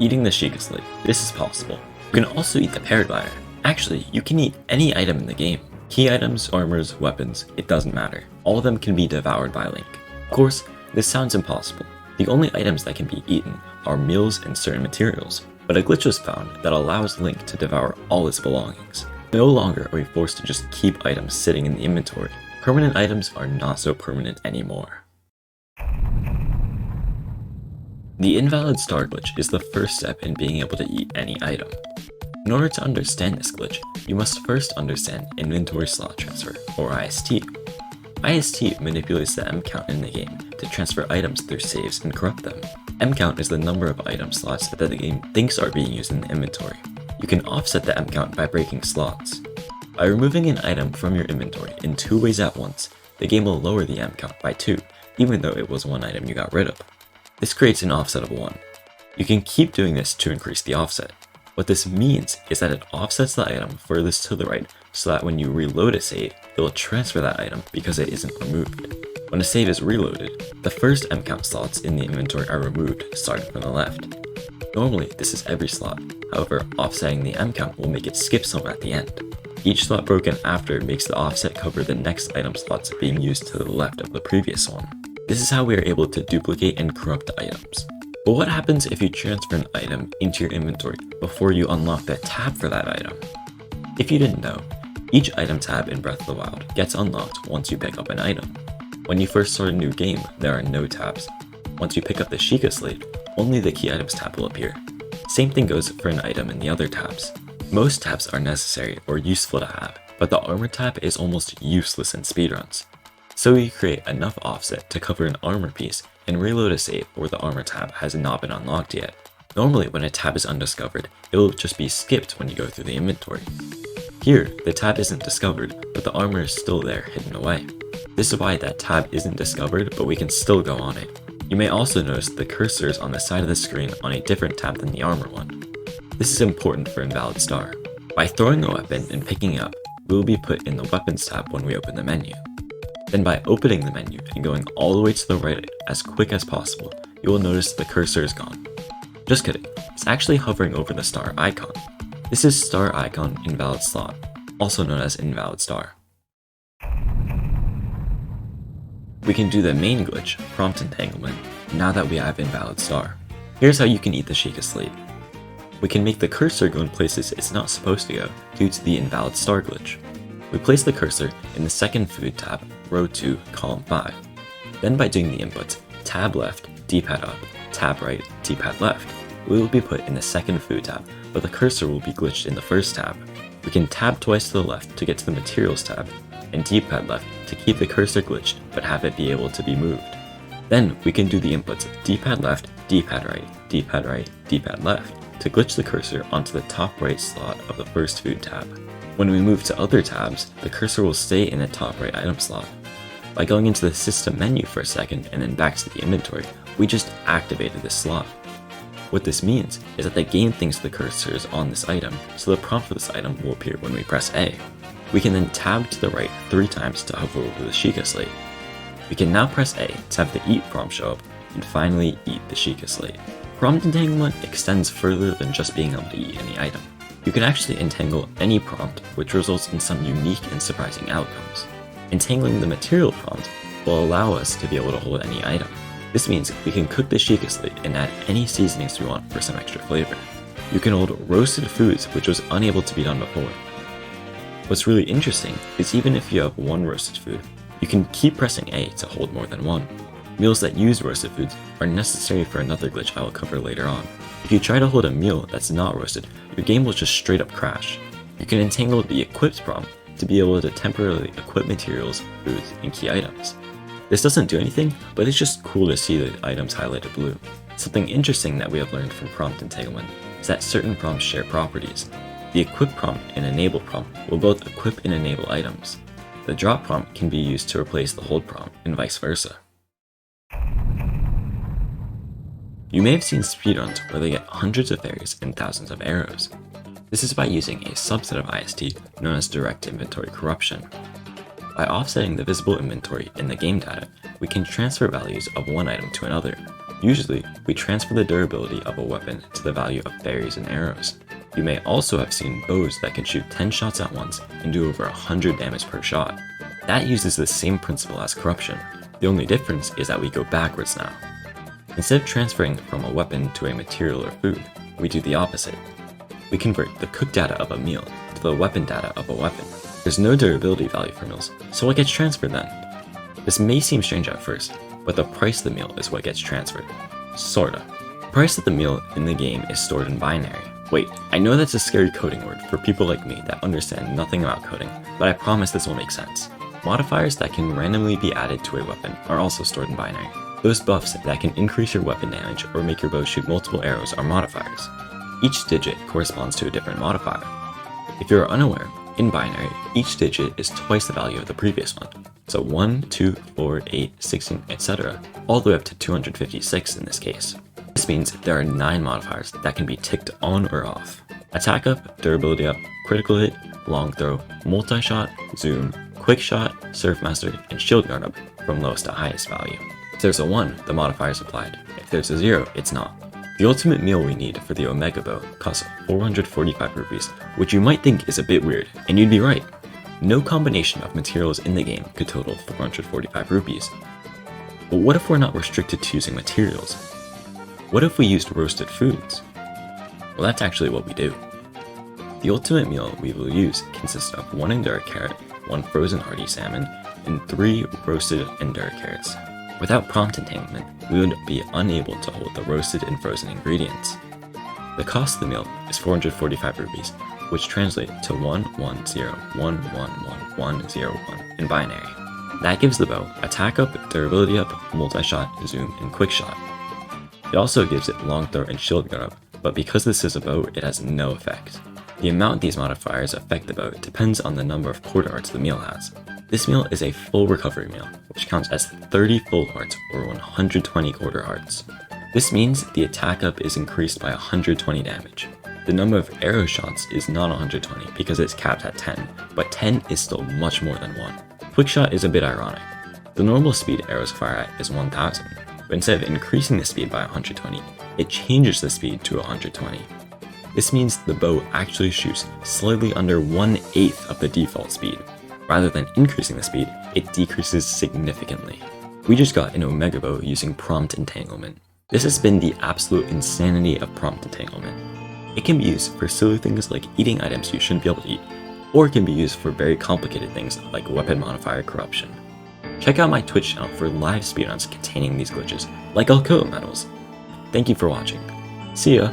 Eating the Sheikah slate. This is possible. You can also eat the paraglider. Actually, you can eat any item in the game. Key items, armors, weapons, it doesn't matter. All of them can be devoured by Link. Of course, this sounds impossible. The only items that can be eaten are meals and certain materials, but a glitch was found that allows Link to devour all his belongings. No longer are we forced to just keep items sitting in the inventory. Permanent items are not so permanent anymore. The invalid star glitch is the first step in being able to eat any item. In order to understand this glitch, you must first understand inventory slot transfer, or IST. IST manipulates the M count in the game to transfer items through saves and corrupt them. M count is the number of item slots that the game thinks are being used in the inventory. You can offset the M count by breaking slots. By removing an item from your inventory in 2 ways at once, the game will lower the M count by 2, even though it was one item you got rid of. This creates an offset of 1. You can keep doing this to increase the offset. What this means is that it offsets the item furthest to the right so that when you reload a save, it will transfer that item because it isn't removed. When a save is reloaded, the first M count slots in the inventory are removed, starting from the left. Normally, this is every slot. However, offsetting the M count will make it skip some at the end. Each slot broken after makes the offset cover the next item slots being used to the left of the previous one. This is how we are able to duplicate and corrupt items. But what happens if you transfer an item into your inventory before you unlock the tab for that item? If you didn't know, each item tab in Breath of the Wild gets unlocked once you pick up an item. When you first start a new game, there are no tabs. Once you pick up the Sheikah slate, only the key items tab will appear. Same thing goes for an item in the other tabs. Most tabs are necessary or useful to have, but the armor tab is almost useless in speedruns. So you create enough offset to cover an armor piece and reload a save where the armor tab has not been unlocked yet. Normally when a tab is undiscovered, it will just be skipped when you go through the inventory. Here, the tab isn't discovered, but the armor is still there hidden away. This is why that tab isn't discovered, but we can still go on it. You may also notice the cursor is on the side of the screen on a different tab than the armor one. This is important for invalid star. By throwing a weapon and picking it up, we will be put in the weapons tab when we open the menu. Then by opening the menu and going all the way to the right as quick as possible, you will notice the cursor is gone. Just kidding, it's actually hovering over the star icon. This is star icon invalid slot, also known as invalid star. We can do the main glitch, prompt entanglement, now that we have invalid star. Here's how you can eat the Sheikah slate. We can make the cursor go in places it's not supposed to go due to the invalid star glitch. We place the cursor in the second food tab, row 2, column 5. Then by doing the inputs, tab left, D-pad up, tab right, D-pad left, we will be put in the second food tab, but the cursor will be glitched in the first tab. We can tab twice to the left to get to the materials tab, and D-pad left to keep the cursor glitched but have it be able to be moved. Then we can do the inputs D-pad left, D-pad right, D-pad right, D-pad left to glitch the cursor onto the top right slot of the first food tab. When we move to other tabs, the cursor will stay in the top right item slot. By going into the system menu for a second and then back to the inventory, we just activated this slot. What this means is that the game thinks the cursor is on this item, so the prompt for this item will appear when we press A. We can then tab to the right 3 times to hover over the Sheikah slate. We can now press A to have the eat prompt show up, and finally eat the Sheikah slate. Prompt entanglement extends further than just being able to eat any item. You can actually entangle any prompt, which results in some unique and surprising outcomes. Entangling the material prompt will allow us to be able to hold any item. This means we can cook the Sheikah slate and add any seasonings we want for some extra flavor. You can hold roasted foods, which was unable to be done before. What's really interesting is even if you have one roasted food, you can keep pressing A to hold more than one. Meals that use roasted foods are necessary for another glitch I will cover later on. If you try to hold a meal that's not roasted, your game will just straight up crash. You can entangle the equipped prompt to be able to temporarily equip materials, foods, and key items. This doesn't do anything, but it's just cool to see the items highlighted blue. Something interesting that we have learned from prompt entanglement is that certain prompts share properties. The equip prompt and enable prompt will both equip and enable items. The drop prompt can be used to replace the hold prompt, and vice versa. You may have seen speedruns where they get hundreds of fairies and thousands of arrows. This is by using a subset of IST known as direct inventory corruption. By offsetting the visible inventory in the game data, we can transfer values of one item to another. Usually, we transfer the durability of a weapon to the value of berries and arrows. You may also have seen bows that can shoot 10 shots at once and do over 100 damage per shot. That uses the same principle as corruption. The only difference is that we go backwards now. Instead of transferring from a weapon to a material or food, we do the opposite. We convert the cook data of a meal to the weapon data of a weapon. There's no durability value for meals, so what gets transferred then? This may seem strange at first, but the price of the meal is what gets transferred. Sorta. The price of the meal in the game is stored in binary. Wait, I know that's a scary coding word for people like me that understand nothing about coding, but I promise this will make sense. Modifiers that can randomly be added to a weapon are also stored in binary. Those buffs that can increase your weapon damage or make your bow shoot multiple arrows are modifiers. Each digit corresponds to a different modifier. If you are unaware, in binary, each digit is twice the value of the previous one. So 1, 2, 4, 8, 16, etc., all the way up to 256 in this case. This means there are 9 modifiers that can be ticked on or off. Attack up, durability up, critical hit, long throw, multi-shot, zoom, quick shot, surf master, and shield guard up from lowest to highest value. If there's a 1, the modifier is applied. If there's a 0, it's not. The ultimate meal we need for the Omega Bow costs 445 rupees, which you might think is a bit weird, and you'd be right. No combination of materials in the game could total 445 rupees. But what if we're not restricted to using materials? What if we used roasted foods? Well, that's actually what we do. The ultimate meal we will use consists of 1 Endura carrot, 1 frozen hardy salmon, and 3 roasted Endura carrots. Without prompt entanglement, we would be unable to hold the roasted and frozen ingredients. The cost of the meal is 445 rupees, which translates to 110111101 in binary. That gives the bow attack up, durability up, multi-shot, zoom, and quick shot. It also gives it long throw and shield guard up, but because this is a bow, it has no effect. The amount these modifiers affect the bow depends on the number of quarter hearts the meal has. This meal is a full recovery meal, which counts as 30 full hearts or 120 quarter hearts. This means the attack up is increased by 120 damage. The number of arrow shots is not 120 because it's capped at 10, but 10 is still much more than 1. Quick shot is a bit ironic. The normal speed arrows fire at is 1000, but instead of increasing the speed by 120, it changes the speed to 120. This means the bow actually shoots slightly under 1/8 of the default speed. Rather than increasing the speed, it decreases significantly. We just got an Omega Bow using prompt entanglement. This has been the absolute insanity of prompt entanglement. It can be used for silly things like eating items you shouldn't be able to eat, or it can be used for very complicated things like weapon modifier corruption. Check out my Twitch channel for live speedruns containing these glitches, like Alcoa medals. Thank you for watching. See ya!